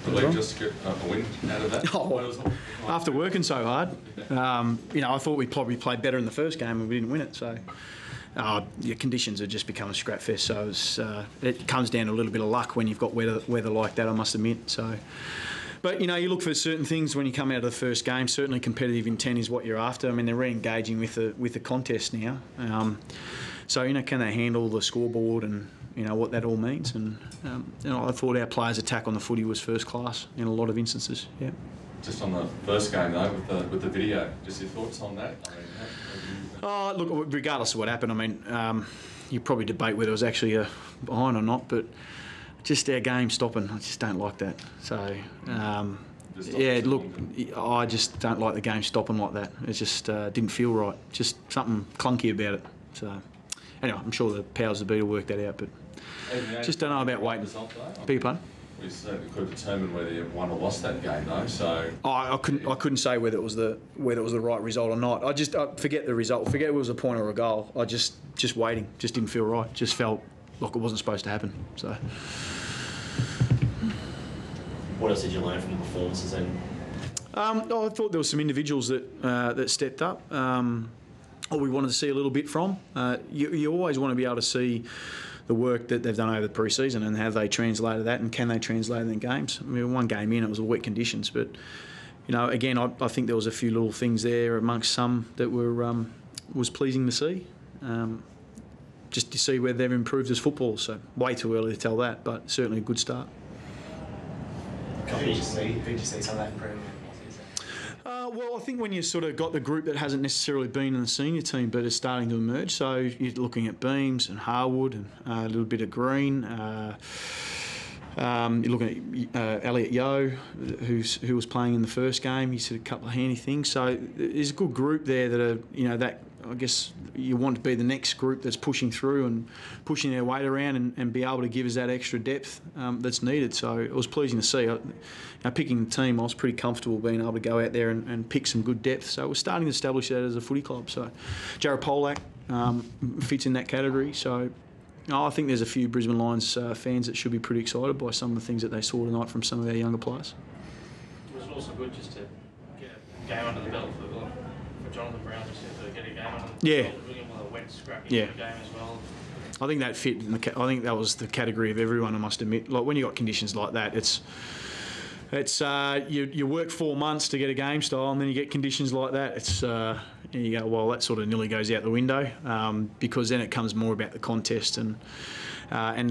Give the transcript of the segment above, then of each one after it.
Believe just to get a win out of that? After working so hard, I thought we'd probably played better in the first game and we didn't win it. So your conditions have just become a scrap fest. So it comes down to a little bit of luck when you've got weather like that, I must admit. So, but you look for certain things when you come out of the first game. Certainly, competitive intent is what you're after. I mean, they're re-engaging with the contest now. So can they handle the scoreboard and what that all means? And I thought our players' attack on the footy was first class in a lot of instances. Yeah. Just on the first game though, with the video, just your thoughts on that? Look, regardless of what happened, I mean, you probably debate whether it was actually a behind or not, but just our game stopping, I just don't like that. So, look, I just don't like the game stopping like that. It just didn't feel right. Just something clunky about it. So, anyway, I'm sure the powers that be will work that out, but just don't know about waiting. Beg your pardon? We certainly could have determined whether you won or lost that game, though. So I couldn't say whether it was the right result or not. I forget the result. Forget it was a point or a goal. I just waiting. Just didn't feel right. Just felt like it wasn't supposed to happen. So. What else did you learn from the performances then? I thought there were some individuals that stepped up. We wanted to see a little bit from. You always want to be able to see the work that they've done over the pre-season and how they translated that and can they translate it in games. I mean, one game in, it was all wet conditions, but again, I think there was a few little things there amongst some that was pleasing to see. Just to see whether they've improved as footballers. So way too early to tell that, but certainly a good start. Who did you see some of that improvement? Well, I think when you sort of got the group that hasn't necessarily been in the senior team but is starting to emerge, so you're looking at Beams and Harwood and a little bit of Green. You're looking at Elliot Yeo, who was playing in the first game. He said a couple of handy things. So there's a good group there that are, that I guess you want to be the next group that's pushing through and pushing their weight around and be able to give us that extra depth that's needed. So it was pleasing to see. Picking the team, I was pretty comfortable being able to go out there and pick some good depth. So we're starting to establish that as a footy club. So Jared Polak fits in that category. So I think there's a few Brisbane Lions fans that should be pretty excited by some of the things that they saw tonight from some of our younger players. Was it also good just to get a game under the belt for Jonathan Brown, just to get a game under the belt, with a wet, scrappy game as well? I think that fit. I think that was the category of everyone, I must admit. Like when you got conditions like that, it's you work 4 months to get a game style, and then you get conditions like that. It's you go, well, that sort of nearly goes out the window because then it comes more about the contest and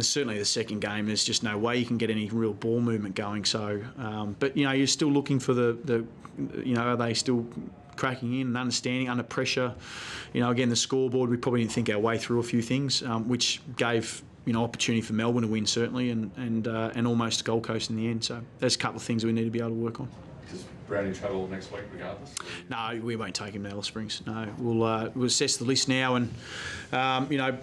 certainly the second game. There's just no way you can get any real ball movement going. So, but you're still looking for the are they still cracking in and understanding under pressure? Again, the scoreboard, we probably didn't think our way through a few things, which gave opportunity for Melbourne to win certainly, and almost Gold Coast in the end. So there's a couple of things we need to be able to work on. Does Brownie travel next week regardless? No, we won't take him to Alice Springs. No, we'll assess the list now, and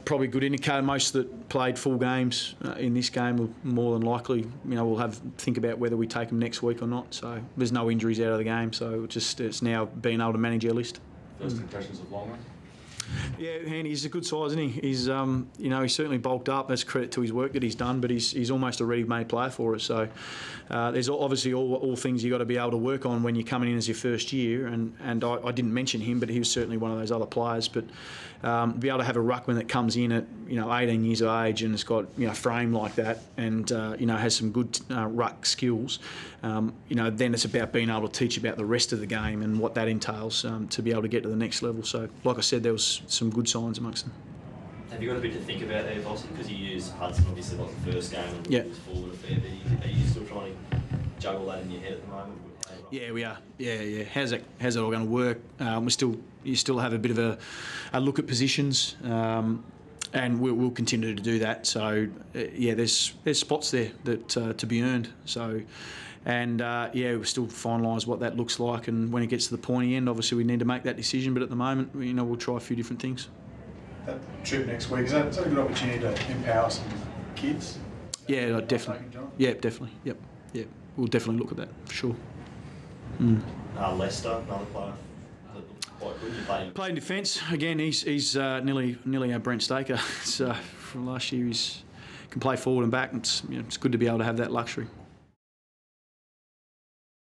probably good indicator. Most that played full games in this game will more than likely, we'll think about whether we take them next week or not. So there's no injuries out of the game, so it's now being able to manage our list. First impressions of Longman? Yeah, Handy, he's a good size, isn't he? He's, he's certainly bulked up. That's credit to his work that he's done, but he's almost a ready-made player for us. So there's obviously all things you've got to be able to work on when you're coming in as your first year. And I didn't mention him, but he was certainly one of those other players. But be able to have a ruckman that comes in at 18 years of age and has got frame like that, and has some good ruck skills. Then it's about being able to teach about the rest of the game and what that entails to be able to get to the next level. So, like I said, there was some good signs amongst them. Have you got a bit to think about there, Vossy? Because you used Hudson obviously like the first game and was forward a fair bit. Are you still trying to juggle that in your head at the moment? Yeah, we are. Yeah. How's it all going to work? You still have a bit of a look at positions, and we'll continue to do that. So there's spots there that to be earned. So. And we'll still finalise what that looks like, and when it gets to the pointy end, obviously we need to make that decision. But at the moment, we'll try a few different things. That trip next week, is that a good opportunity to empower some kids? Yeah, definitely. Yeah, definitely. Yep. Yeah, we'll definitely look at that for sure. Lester, another player that looks quite good. Played in defence again. He's nearly our Brent Staker. From last year, he can play forward and back. It's good to be able to have that luxury.